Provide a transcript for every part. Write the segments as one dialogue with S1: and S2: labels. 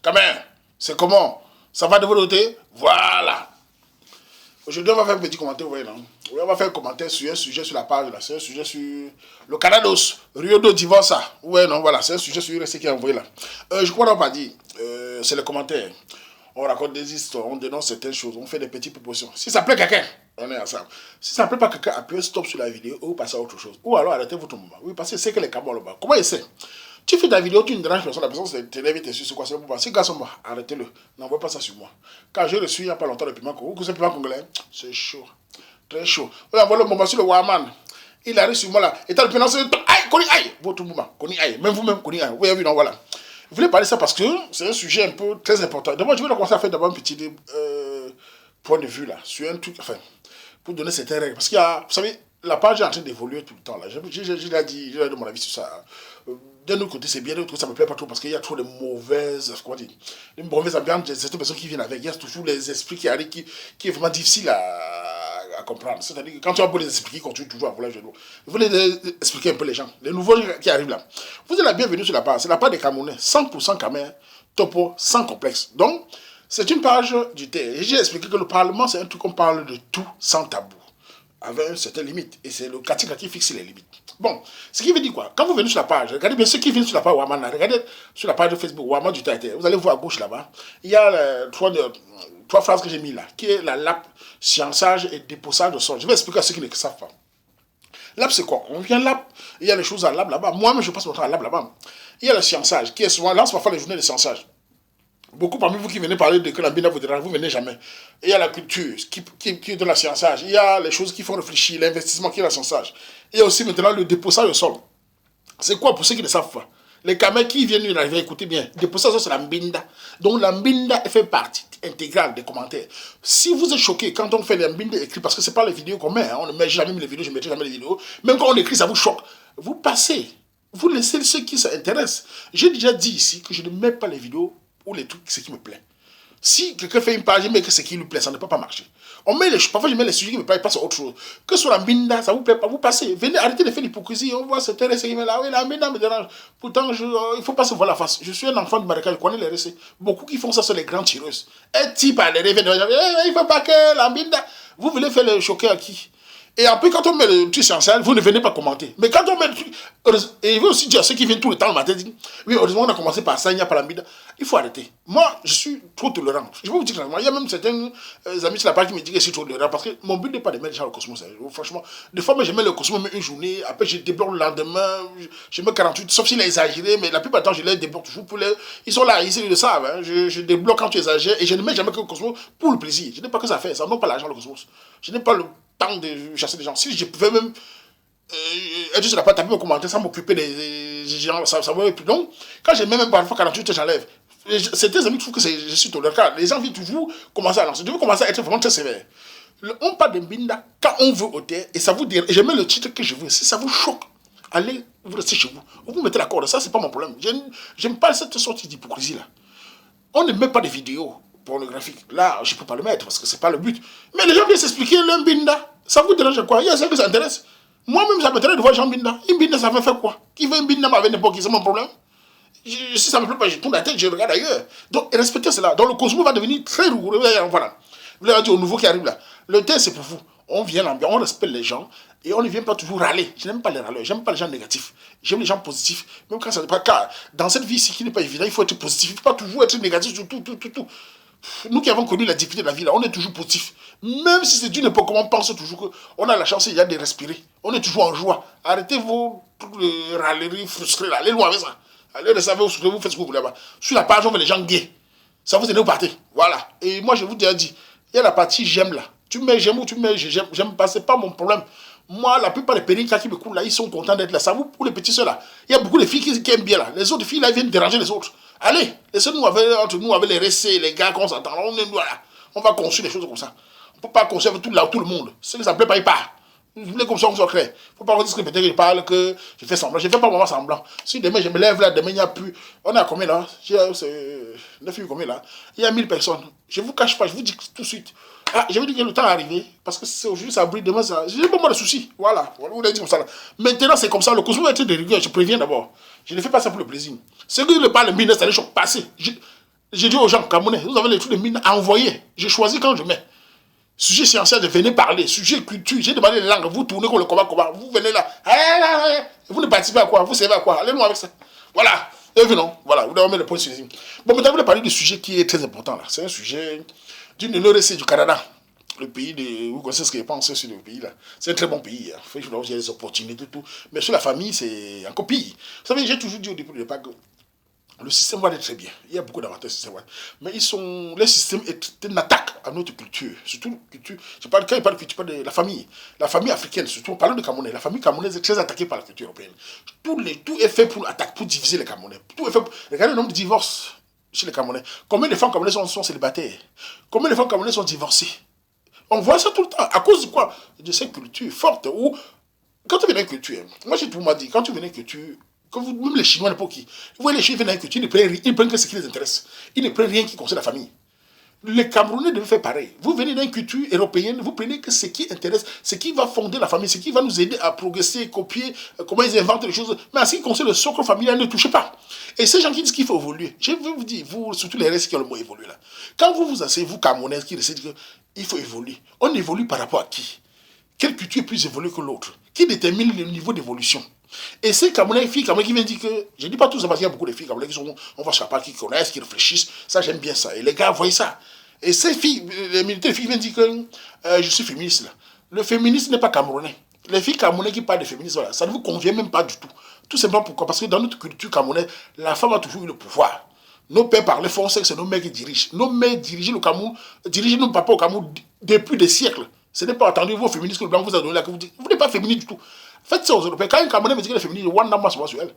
S1: Quand même, c'est comment? Ça va de votre côté? Voilà. Aujourd'hui, on va faire un petit commentaire, vous voyez, non? Oui, on va faire un commentaire sur un sujet sur la page, là. C'est un sujet sur le Canados, Rio de Divorce. Ouais, non, voilà, c'est un sujet sur URC qui est envoyé là. Je crois qu'on va pas dire, c'est le commentaire. On raconte des histoires, on dénonce certaines choses, on fait des petites propositions. Si ça plaît quelqu'un, on est ensemble. Si ça ne plaît pas quelqu'un, appuyez stop sur la vidéo ou passez à autre chose. Ou alors arrêtez votre moment. Oui, parce que c'est que les camarades là-bas. Comment il sait? Tu fais ta vidéo, tu ne déranges personne, la personne t'élève et t'es sur quoi c'est pour passer. Garçon, moi, arrêtez-le. N'envoie pas ça sur moi. Quand j'ai reçu il n'y a pas longtemps le piment congolais, ce piment congolais, c'est chaud. Très chaud. On envoie le moment sur le Waman. Il arrive sur moi là. Et t'as le piment, c'est aïe, koni aïe. Votre mouvement, koni aïe. Même vous-même, koni aïe. Vous avez vu, non, voilà. Je voulais parler de ça parce que c'est un sujet un peu très important. D'abord, je vais commencer à faire d'abord un petit point de vue là, sur un truc, enfin, pour donner certaines règles. Parce qu'il y a, vous savez, la page est en train d'évoluer tout le temps là. J'ai dit mon avis sur ça. D'un autre côté, c'est bien, d'un autre côté, ça me plaît pas trop parce qu'il y a trop de mauvaises, comment dire, de mauvaises ambiances, certaines personnes qui viennent avec. Il y a toujours les esprits qui arrivent, qui est vraiment difficile à comprendre. C'est-à-dire que quand tu as beau les expliquer, ils continuent toujours à vouloir jouer. Vous voulez expliquer un peu les gens, les nouveaux qui arrivent là. Vous êtes la bienvenue sur la page. C'est la page des Camerounais, 100% Camerounais, topo, sans complexe. Donc, c'est une page du thé. J'ai expliqué que le Parlement, c'est un truc qu'on parle de tout sans tabou, avec une certaine limite. Et c'est le Katika qui fixe les limites. Bon, ce qui veut dire quoi? Quand vous venez sur la page, regardez bien ceux qui viennent sur la page Waman, regardez sur la page de Facebook Waman du Taïté. Vous allez voir à gauche là-bas, il y a trois phrases que j'ai mis là, qui est la lap, sciençage et déposage de sol. Je vais expliquer à ceux qui ne savent pas. Lab, c'est quoi? On vient lab, il y a les choses à lab là-bas. Moi-même, je passe mon temps à lab là-bas. Il y a le sciençage, qui est souvent, lance parfois les journées de sciençage. Beaucoup parmi vous qui venez parler de que la bina vous dérange, vous venez jamais. Il y a la culture qui est de la sciençage. Il y a les choses qui font réfléchir, l'investissement qui est la sciençage. Il y a aussi maintenant le déposage au sol. C'est quoi pour ceux qui ne savent pas? Les caméras qui viennent d'arriver, écoutez bien, déposage au sol, c'est la mbinda. Donc la mbinda fait partie intégrale des commentaires. Si vous êtes choqué quand on fait les mbinda écrits, parce que ce n'est pas les vidéos qu'on met, hein, on ne met jamais les vidéos, je ne mettrai jamais les vidéos, même quand on écrit, ça vous choque. Vous passez, vous laissez ceux qui s'intéressent. J'ai déjà dit ici que je ne mets pas les vidéos ou les trucs, ce qui me plaît. Si quelqu'un fait une page, je mets que ce qui lui plaît, ça ne peut pas marcher. Parfois, je mets les sujets qui me plaisent, passe à autre chose. Que ce soit la mbinda, ça vous plaît pas, vous passez. Venez, arrêtez de faire l'hypocrisie. On voit cette RSC qui met là, oui, la mbinda me dérange. Pourtant, il ne faut pas se voir la face. Je suis un enfant de Marrakech, je connais les RSC. Beaucoup qui font ça sont les grands tireuses. Un type à les rêver, il ne faut pas que la mbinda. Vous voulez faire le choquer à qui? Et après, quand on met le truc essentiel, vous ne venez pas commenter. Mais quand on met le truc... Et il veut aussi dire à ceux qui viennent tout le temps le matin, dire, oui, heureusement, on a commencé par ça, il n'y a pas la mbida. Il faut arrêter. Moi, je suis trop tolérant. Je vais vous dire clairement, il y a même certains amis sur la page qui me disent que je suis trop tolérant. Parce que mon but n'est pas de mettre les gens au cosmos. Franchement, des fois, je mets le cosmos une journée, après je débloque le lendemain, je mets 48, sauf s'il est exagéré, mais la plupart du temps, je les débloque toujours pour les... Ils sont là, ils le savent. Hein. Je débloque quand tu exagères et je ne mets jamais que le cosmos pour le plaisir. Je n'ai pas que ça fait, ça n'a pas l'argent le cosmos. Je n'ai pas le temps de chasser des gens. Si je pouvais même être sur la page, taper mon commentaire sans m'occuper des gens, ça me plus. Donc, quand je mets même parfois 48, j'enlève. Certains amis trouvent que je suis tolérant. Les gens viennent toujours commencer à lancer. Je veux commencer à être vraiment très sévère. On parle de Mbinda quand on veut au terre et ça vous dit, et je mets le titre que je veux. Si ça vous choque, allez, vous restez chez vous. Vous mettez la corde. Ça, c'est pas mon problème. J'aime pas cette sorte d'hypocrisie là. On ne met pas de vidéos pornographiques. Là, je ne peux pas le mettre parce que c'est pas le but. Mais les gens viennent s'expliquer le Mbinda. Ça vous dérange quoi? Il y a ceux qui s'intéressent. Moi-même, ça m'intéresse de voir Jean Mbinda. Mbinda, ça veut faire quoi? Qui veut Mbinda avec n'importe qui? C'est mon problème. Si ça ne me plaît pas, je tourne la tête, je regarde ailleurs. Donc, respectez cela. Donc, le cosmos va devenir très rigoureux. Voilà. Vous l'avez dit au nouveau qui arrive là. Le thé, c'est pour vous. On vient l'ambiance, on respecte les gens et on ne vient pas toujours râler. Je n'aime pas les râleurs, j'aime pas les gens négatifs. J'aime les gens positifs. Même quand ça n'est pas le cas. Dans cette vie ici qui n'est pas évident, il faut être positif. Il ne faut pas toujours être négatif sur tout. Nous qui avons connu la difficulté de la vie, là, on est toujours positif. Même si c'est d'une époque, on pense toujours qu'on a la chance il y a de respirer. On est toujours en joie. Arrêtez vos râleries frustrées là. Allez loin avec ça. Allez, vous faites ce que vous voulez là-bas. Sur la page, on met les gens gays. Ça vous aide, vous partez. Voilà. Et moi, je vous ai dit, il y a la partie j'aime là. Tu mets j'aime ou tu mets j'aime pas, c'est pas mon problème. Moi, la plupart des pédicats qui me coulent là, ils sont contents d'être là. Ça vous pour les petits ceux là. Il y a beaucoup de filles qui aiment bien là. Les autres filles là viennent déranger les autres. Allez, laissez-nous entre nous avec les récits, les gars qu'on s'entend. On va construire des choses comme ça. On ne peut pas construire avec tout le monde. Ce que ça ne plaît pas, il part. Je voulais comme ça, on soit clair. Il ne faut pas dire que peut-être que je parle, que je fais semblant. Je ne fais pas vraiment semblant. Si demain je me lève là, demain il n'y a plus. On est à combien là? 9 filles combien là? Il y a 1000 personnes. Je ne vous cache pas, je vous dis tout de suite. Ah, je vais dire que le temps est arrivé. Parce que aujourd'hui ça brille, demain ça. J'ai pas moi de soucis. Voilà. Vous l'avez dit comme ça là. Maintenant c'est comme ça. Le cosmos va être de rigueur. Je préviens d'abord. Je ne fais pas ça pour le plaisir. Ceux qui ne parlent de business, c'est les choses passées. J'ai dit aux gens camerounais, vous avez les trucs de mine à envoyer. J'ai choisi quand je mets. Sujet scientifique, venez parler. Sujet culture, j'ai demandé les langues. Vous tournez comme le combat. Vous venez là. Vous ne participez à quoi? Vous savez à quoi? Allez-nous avec ça. Voilà. Et venons. Voilà. Vous devez mettre le point sur les lignes. Bon, maintenant, vous voulez parler du sujet qui est très important là. C'est un sujet d'une NRC du Canada. Le pays de. Vous connaissez ce que je pense sur le pays là. C'est un très bon pays. Hein. Il faut des opportunités, tout. Mais sur la famille, c'est encore pire. Vous savez, j'ai toujours dit au début du départ que le système va aller très bien. Il y a beaucoup d'avantages au système. Mais le système est une attaque à notre culture. Surtout culture. Quand je parle de culture, je parle de la famille. La famille africaine, surtout, on parle de Camerounais. La famille camerounaise est très attaquée par la culture européenne. Tout est fait pour attaquer, pour diviser les Camerounais. Tout est fait pour... Regardez le nombre de divorces chez les Camerounais. Combien de femmes camerounaises sont célibataires? Combien de femmes camerounaises sont divorcées? On voit ça tout le temps. À cause de quoi? De cette culture forte où, quand tu viens d'une culture, moi j'ai tout dit, quand tu viens d'une culture, même les Chinois n'importe qui, vous voyez les Chinois viennent d'une culture, ils prennent que ce qui les intéresse. Ils ne prennent rien qui concerne la famille. Les Camerounais devaient faire pareil. Vous venez d'une culture européenne, vous prenez que ce qui intéresse, ce qui va fonder la famille, ce qui va nous aider à progresser, copier, comment ils inventent les choses. Mais en ce qui concerne le socle familial, ne touchez pas. Et ces gens qui disent qu'il faut évoluer, je veux vous dire, vous, surtout les restes qui ont le mot évoluer là, quand vous vous asseyez, vous Camerounais, qui décidez qu'il faut évoluer, on évolue par rapport à qui? Quelle culture est plus évoluée que l'autre? Qui détermine le niveau d'évolution? Et ces Camerounais, filles Camerounais qui viennent dire que, je ne dis pas tout ça parce qu'il y a beaucoup de filles Camerounais qui sont, on va chercher qui connaissent, qui réfléchissent, ça j'aime bien ça. Et les gars, voyez ça. Et ces filles, les militaires, les filles viennent dire que je suis féministe là. Le féminisme n'est pas camerounais. Les filles camerounaises qui parlent de féminisme, voilà, ça ne vous convient même pas du tout. Tout simplement pourquoi? Parce que dans notre culture camerounaise, la femme a toujours eu le pouvoir. Nos pères parlaient français, c'est nos mères qui dirigent. Nos mères dirigeaient le Cameroun, dirigeaient nos papas au Cameroun depuis des siècles. Ce n'est pas attendu vos féministes que le blanc vous a donné là, que vous dites, vous n'êtes pas féministe du tout. Faites ça aux Européens. Quand un Camerounais me dit qu'elle est féministe, one moi sur elle.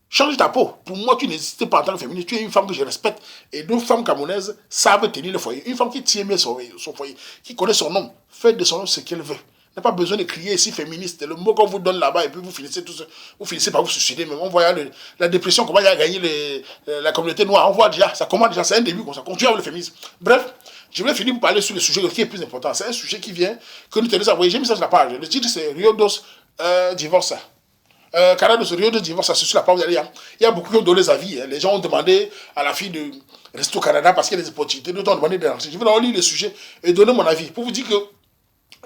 S1: Change ta peau. Pour moi, tu n'existes pas en tant que féministe. Tu es une femme que je respecte. Et nos femmes camerounaises savent tenir le foyer. Une femme qui tient bien son foyer, qui connaît son nom, fait de son nom ce qu'elle veut. N'a pas besoin de crier ici féministe. Le mot qu'on vous donne là-bas et puis vous finissez tout ça. Vous finissez par vous suicider. Mais on voit la dépression, comment il a gagné la communauté noire. On voit déjà, ça commence déjà, c'est un début comme ça. Continuez avec le féminisme. Bref, je voulais finir pour parler sur le sujet qui est plus important. C'est un sujet qui vient, que nous tenons à voir. J'ai mis ça sur la page. Le titre c'est Rio dos divorce. Canada de Rio de divorce, c'est sur la page. Il y a beaucoup qui ont donné des avis. Hein. Les gens ont demandé à la fille de rester au Canada parce qu'il y a des opportunités. D'autres ont demandé de rentrer. Je vais leur lire le sujet et donner mon avis pour vous dire que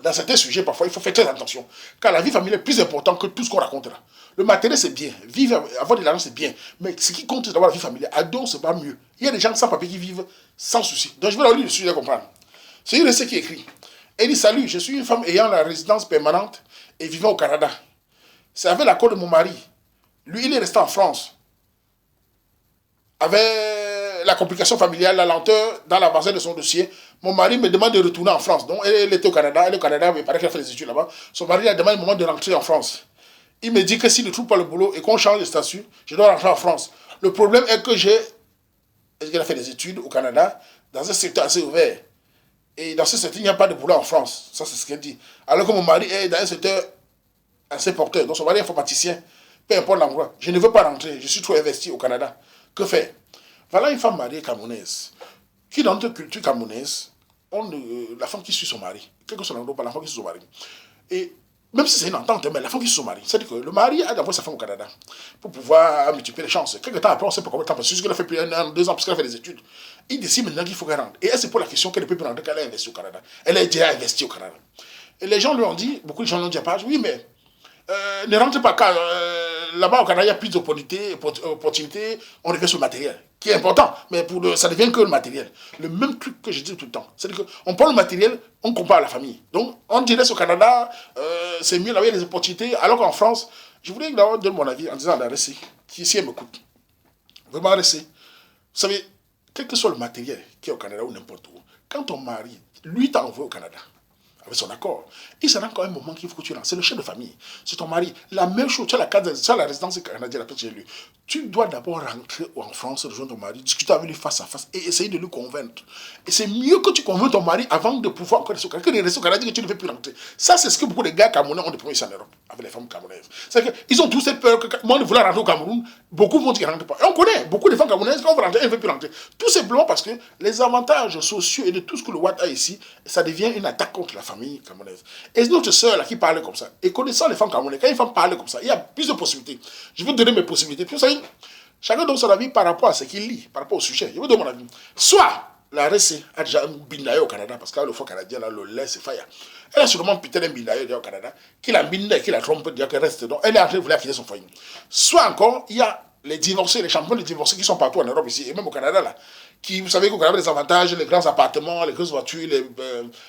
S1: dans certains sujets, parfois, il faut faire très attention. Car la vie familiale est plus importante que tout ce qu'on raconte là. Le matériel, c'est bien. Vivre, avoir de l'argent, c'est bien. Mais ce qui compte, c'est d'avoir la vie familiale. À deux, c'est pas mieux. Il y a des gens sans papier qui vivent sans souci. Donc, je vais leur lire le sujet à comprendre. C'est une recette qui écrit. Elle dit, salut, je suis une femme ayant la résidence permanente et vivant au Canada. C'est avec l'accord de mon mari. Lui, il est resté en France. Avec la complication familiale, la lenteur dans l'avancée de son dossier, mon mari me demande de retourner en France. Donc, elle était au Canada. Elle est au Canada, mais il paraît qu'elle a fait des études là-bas. Son mari a demandé un moment de rentrer en France. Il me dit que s'il ne trouve pas le boulot et qu'on change de statut, je dois rentrer en France. Le problème est que elle a fait des études au Canada, dans un secteur assez ouvert. Et dans ce secteur, il n'y a pas de boulot en France. Ça, c'est ce qu'elle dit. Alors que mon mari est dans un secteur assez porteur. Donc son mari est informaticien. Peu importe l'endroit. Je ne veux pas rentrer. Je suis trop investi au Canada. Que faire? Voilà une femme mariée camerounaise. Qui, dans notre culture camerounaise, la femme qui suit son mari. Quel que soit l'endroit, la femme qui suit son mari. Et même si c'est une entente, mais la femme qui suit son mari. C'est-à-dire que le mari a d'abord sa femme au Canada. Pour pouvoir multiplier les chances. Quelques temps après, on ne sait pas combien de temps. Parce qu'elle a fait plus d'un an, 2 ans, parce qu'elle a fait des études. Il décide maintenant qu'il faut qu'elle rentre. Et elle, c'est pour la question qu'elle ne peut plus rentrer qu'elle a investi au Canada. Elle a déjà investi au Canada. Et les gens lui ont dit, beaucoup de gens lui ont dit à part, oui, mais ne rentre pas car là-bas au Canada, il y a plus d'opportunités, on revient sur le matériel, qui est important, mais ça devient que le matériel. Le même truc que je dis tout le temps. C'est-à-dire qu'on prend le matériel, on compare à la famille. Donc, on dirait au Canada, c'est mieux, là-bas, il y a des opportunités, alors qu'en France, je voulais d'abord donner mon avis en disant à la RSI, qui ici elle m'écoute. Vraiment RSI. Vous savez, quel que soit le matériel qui est au Canada ou n'importe où, quand ton mari, lui, t'a envoyé au Canada, avec son accord. Il sera encore un moment qu'il faut que tu rentres. C'est le chef de famille. C'est ton mari. La même chose, tu as la résidence canadienne, tu dois d'abord rentrer en France, rejoindre ton mari, discuter avec lui face à face et essayer de le convaincre. Et c'est mieux que tu convainques ton mari avant de pouvoir encore rester au Canada. Que de rester au Canada, que tu ne veux plus rentrer. Ça, c'est ce que beaucoup de gars camerounais ont de premier ici en Europe, avec les femmes camerounaises. C'est qu'ils ont tous cette peur que moi, de vouloir rentrer au Cameroun, beaucoup vont dire qu'ils ne rentrent pas. Et on connaît beaucoup de femmes camerounaises, quand on veut rentrer, elles ne veulent plus rentrer. Tout simplement parce que les avantages sociaux et de tout ce que le Watt a ici, ça devient une attaque contre la famille camerounaise. Et notre sœur là qui parle comme ça, et connaissant les femmes camerounaises, quand une femme parle comme ça, il y a plus de possibilités. Je vais te donner mes possibilités. Puis vous savez, Chacun donne son avis par rapport à ce qu'il lit, par rapport au sujet. Je vous donne mon avis. Soit la RC a déjà un bindaye au Canada, parce que le fois canadien, là, le lait, c'est faillant. Elle a sûrement putain un bindaye au Canada, qui l'a bindaye, qui l'a trompé, qu'elle reste. Donc, elle est en train de vouloir quitter son foyer. Soit encore, il y a les divorcés, les champions de divorcés qui sont partout en Europe ici, et même au Canada, là. Qui, vous savez qu'au Canada, les avantages, les grands appartements, les grosses voitures,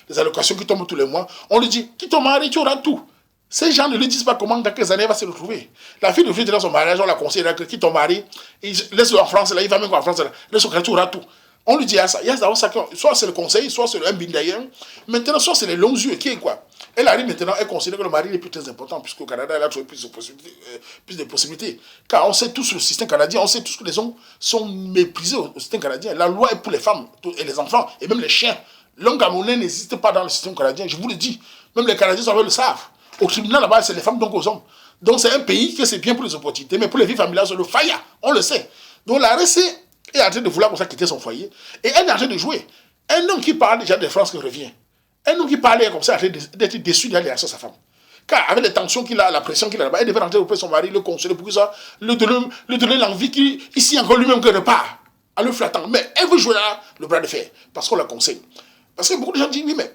S1: les allocations qui tombent tous les mois. On lui dit, quitte ton mari, tu auras tout. Ces gens ne lui disent pas comment, dans quelques années, il va se retrouver. La fille de dans son mariage, on la conseille, que quitte ton mari, laisse-le en France, là, il va même en France, là, laisse-le, tu auras tout. On lui dit à ça. Il y a ça, soit c'est le conseil, soit c'est un bin d'ailleurs. Maintenant, soit c'est les longs yeux, qui est quoi. Elle arrive maintenant, elle considère que le mari est plus très important, puisqu'au Canada, elle a trouvé plus de possibilités. Car on sait tous le système canadien, on sait tous que les hommes sont méprisés au système canadien. La loi est pour les femmes et les enfants, et même les chiens. L'homme camerounais n'existe pas dans le système canadien, je vous le dis. Même les Canadiens, le savent. Au tribunal, là-bas, c'est les femmes donc aux hommes. Donc c'est un pays que c'est bien pour les opportunités, mais pour les vies familiales, c'est le faillat. On le sait. Donc la RC est en train de vouloir pour ça quitter son foyer. Et elle est en train de jouer. Un homme qui parle déjà de France qui revient. Un homme qui parlait comme ça, d'être déçu d'aller à sa femme. Car avec les tensions qu'il a, la pression qu'il a là-bas, elle devait rentrer auprès de son mari, le consoler pour que ça, lui donner l'envie qu'ici encore lui-même que repart, en le flattant. Mais elle veut jouer là le bras de fer, parce qu'on la conseille. Parce que beaucoup de gens disent, oui, mais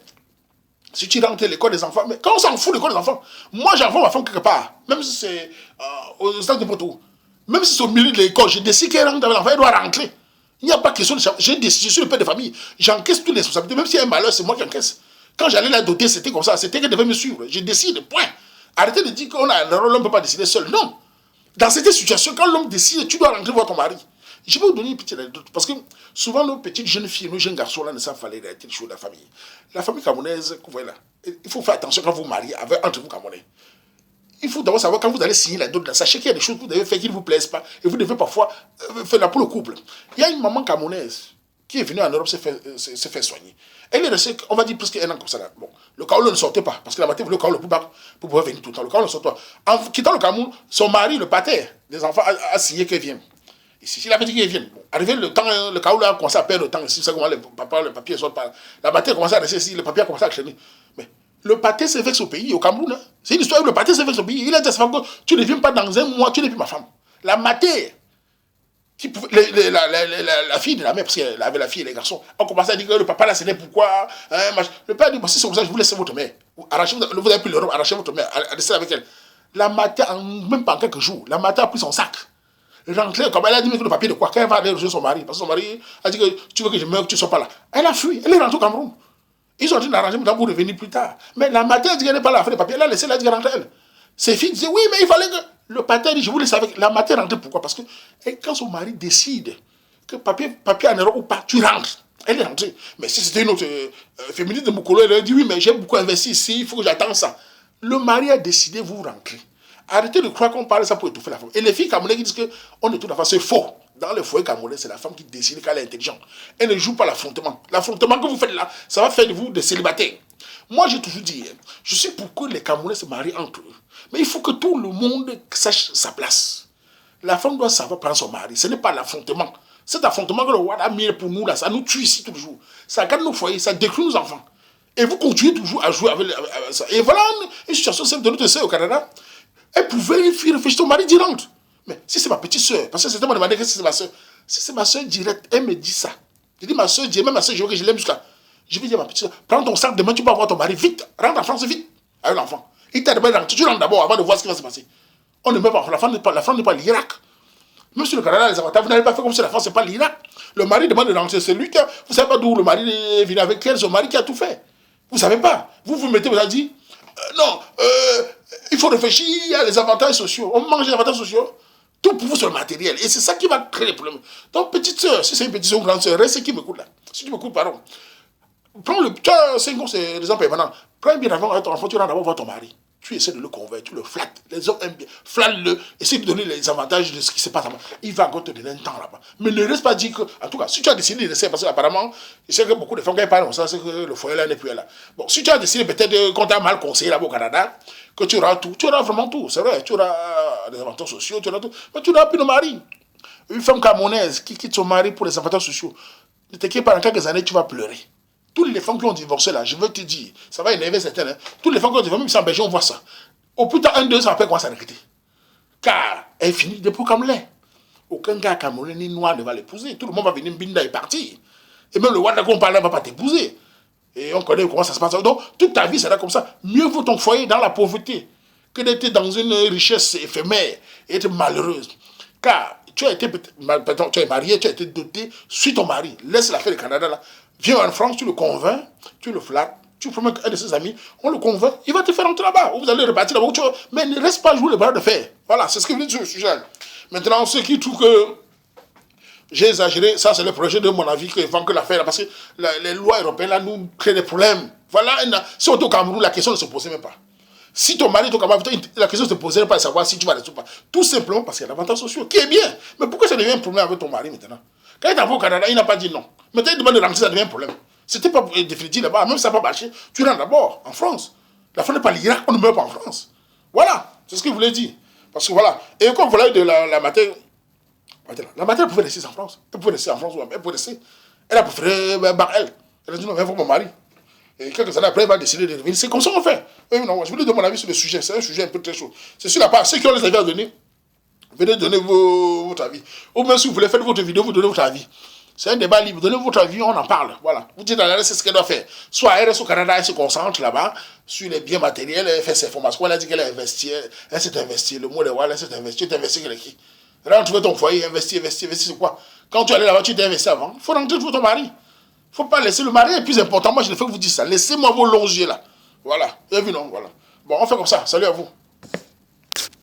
S1: si tu rentres à l'école des enfants, mais quand on s'en fout de l'école des enfants, moi j'envoie ma femme quelque part, même si c'est au stade de poteau, même si c'est au milieu de l'école, je décide qu'elle rentre avec l'enfant, elle doit rentrer. Il n'y a pas question de je suis le père de famille, j'encaisse toutes les responsabilités, même s'il y a un malheur, c'est moi qui encaisse. Quand j'allais la doter, c'était comme ça, c'était qu'elle devait me suivre. Je décide, point. Arrêtez de dire qu'on a un rôle, l'homme ne peut pas décider seul. Non. Dans cette situation, quand l'homme décide, tu dois rentrer voir ton mari. Je vais vous donner une petite anecdote, parce que souvent nos petites jeunes filles, nos jeunes garçons là ne savent pas les réalités des choses de la famille. La famille camerounaise, vous voyez là, il faut faire attention quand vous vous mariez entre vous Camerounais. Il faut d'abord savoir quand vous allez signer la dot, sachez qu'il y a des choses que vous devez faire qui ne vous plaisent pas, et vous devez parfois faire là pour le couple. Il y a une maman camerounaise qui est venue en Europe se faire soigner. Elle est restée, on va dire, presque un an comme ça. Là. Bon, le Cameroun ne sortait pas, parce que la matin voulait le Cameroun le plus bas pour pouvoir venir tout le temps. Le Cameroun ne sortait pas. En quittant le Cameroun, son mari, le pater des enfants, a signé qu'elle vienne. Ici, il a dit qu'elle vienne. Bon, arrivé le temps, le Cameroun a commencé à perdre le temps. Ici, c'est comment le papier ne sort pas. La matin a commencé à rester ici, le papier a commencé à traîner. Mais le pater se vexe au pays, au Cameroun. Hein. C'est une histoire où le pater se vexe au pays. Il a dit à sa femme que tu ne viens pas dans un mois, tu n'es plus ma femme. La mater. La fille de la mère, parce qu'elle avait la fille et les garçons, on commençait à dire que le papa là, c'était pourquoi. Le père dit, si c'est comme ça, je vous laisse votre mère. Vous avez pris l'Europe, arrachez votre mère, restez avec elle. La matin, même pas en quelques jours, la matin a pris son sac. Rentrée, comme elle a dit, mais le papier de quoi? Quand elle va aller rejoindre son mari, parce que son mari a dit que tu veux que je meure, que tu ne sois pas là. Elle a fui, elle est rentrée au Cameroun. Ils ont en train d'arranger pour revenir plus tard. Mais la matin, elle dit qu'elle n'est pas là à faire les papiers, elle a laissé, elle a dit qu'elle rentre elle. Ses filles disaient, oui, mais il fallait que. Le pater dit, je vous laisse avec. La matin rentre, pourquoi? Parce que quand son mari décide que papier en Europe ou pas, tu rentres. Elle est rentrée. Mais si c'était une autre féministe de Moukolo, elle a dit, oui, mais j'ai beaucoup investi ici, il faut que j'attende ça. Le mari a décidé, vous rentrez. Arrêtez de croire qu'on parle ça pour étouffer la femme. Et les filles camerounaises qui disent qu'on étouffe la femme, c'est faux. Dans le foyer camerounais, c'est la femme qui décide qu'elle est intelligente. Elle ne joue pas l'affrontement. L'affrontement que vous faites là, ça va faire de vous des célibataires. Moi, j'ai toujours dit, je suis pour que les Camerounais se marient entre eux. Mais il faut que tout le monde sache sa place. La femme doit savoir prendre son mari. Ce n'est pas l'affrontement. Cet affrontement que le roi a mis pour nous, là, ça nous tue ici tous les jours. Ça garde nos foyers, ça détruit nos enfants. Et vous continuez toujours à jouer avec ça. Et voilà une situation simple de notre sœur au Canada. Elle pouvait une fille réfléchir, ton mari dit rentre. Mais si c'est ma petite sœur, parce que c'était moi demandé que c'est ma sœur. Si c'est ma sœur directe, elle me dit ça. Je dis ma sœur, même ma sœur, je veux que je l'aime jusqu'à. Je vais dire à ma petite sœur, prends ton sac, demain tu vas voir ton mari, vite, rentre en France, vite, avec l'enfant. Il t'a demandé de rentrer, tu rentres d'abord avant de voir ce qui va se passer. On ne met pas, la France n'est pas l'Irak. Même si le Canada, les avantages, vous n'avez pas fait comme si la France n'est pas l'Irak. Le mari demande de rentrer, c'est lui qui a. Vous ne savez pas d'où le mari est venu avec elle, son mari qui a tout fait. Vous ne savez pas. Vous mettez, vous avez dit, non, il faut réfléchir, il y a les avantages sociaux. On mange les avantages sociaux. Tout pour vous sur le matériel. Et c'est ça qui va créer les problèmes. Donc, petite soeur, si c'est une petite soeur ou grande soeur, reste qui m'écoute là. Si tu m'écoutes, pardon. Prends le. Tu as 5 ans, c'est l'exemple permanent. Prends un bien avant avec ton enfant, tu rentres d'abord voir ton mari. Tu essaies de le convaincre, tu le flattes. Les hommes aiment bien. Flatte-le, essaie de donner les avantages de ce qui se passe. Il va encore te donner un temps là-bas. Mais ne reste pas dire que. En tout cas, si tu as décidé de rester, parce qu'apparemment, je sais que beaucoup de femmes qui parlent comme ça, c'est que le foyer là n'est plus là. Bon, si tu as décidé peut-être qu'on t'a mal conseillé là-bas au Canada, que tu auras tout, tu auras vraiment tout. C'est vrai, tu auras des avantages sociaux, tu auras tout. Mais tu n'auras plus de mari. Une femme camerounaise qui quitte son mari pour les avantages sociaux, ne t'inquiète pas, dans quelques années, tu vas pleurer. Toutes les femmes qui ont divorcé là, je veux te dire, ça va énerver certaines. Hein. Toutes les femmes qui ont divorcé, même si en Belgique, on voit ça. Au plus tard, 1, 2 ans après, comment ça regretter. Car elle finit des pots comme lait. Aucun gars camerounais ni noir ne va l'épouser. Tout le monde va venir Mbinda et partir. Et même le Wanda qu'on parle ne va pas t'épouser. Et on connaît comment ça se passe. Donc, toute ta vie sera comme ça. Mieux vaut ton foyer dans la pauvreté que d'être dans une richesse éphémère et être malheureuse. Car tu as été, pardon, tu es marié, tu as été doté, suis ton mari. Laisse l'affaire du Canada là. Viens en France, tu le convaincs, tu le flattes. Tu promets qu'un de ses amis, on le convainc, il va te faire entrer là-bas. Vous allez repartir là-bas. Mais ne reste pas jouer le bras de fer. Voilà, c'est ce que je veux dire sur le sujet. Maintenant, ceux qui trouvent que j'ai exagéré, ça c'est le projet de mon avis que vont que l'affaire, parce que les lois européennes là nous créent des problèmes. Voilà, si on est au Cameroun, la question ne se posait même pas. Si ton mari est au Cameroun, la question ne se posait même pas de savoir si tu vas rester ou pas. Tout simplement parce qu'il y a l'avantage social, qui est bien. Mais pourquoi ça devient un problème avec ton mari maintenant? Quand il est au Canada, il n'a pas dit non. Maintenant, il demande de rentrer, ça devient un problème. C'était pas définitif là-bas, même si ça n'a pas marché, tu rentres d'abord en France. La France n'est pas l'Irak, on ne meurt pas en France. Voilà, c'est ce que je voulais dire. Parce que voilà, et comme voilà de la matière, la matière pouvait rester en France. Elle pouvait rester en France, elle pouvait rester. Elle a préféré Barrel. Elle a dit non, viens voir mon mari. Et quelques années après, elle va décider de revenir. C'est comme ça qu'on fait. Et non, je voulais donner mon avis sur le sujet. C'est un sujet un peu très chaud. C'est sur la part. Ceux qui ont les avis à donner, venez donner votre avis. Ou même si vous voulez faire votre vidéo, vous donnez votre avis. C'est un débat libre. Donnez votre avis, on en parle. Voilà. Vous dites à la c'est ce qu'elle doit faire. Soit elle reste au Canada, elle se concentre là-bas sur les biens matériels, elle fait ses formations. Elle a dit qu'elle a investi. Elle s'est investie. Le mot de Wall, elle s'est investie. Tu t'es investi avec qui? Rentre ton foyer, investis, c'est quoi? Quand tu allais là-bas, tu t'es investi avant. Il faut rentrer pour ton mari. Il ne faut pas laisser. Le mari est plus important. Moi, je ne fais que vous dire ça. Laissez-moi vos longiers là. Voilà. Vous avez vu, non? Voilà. Bon, on fait comme ça. Salut à vous.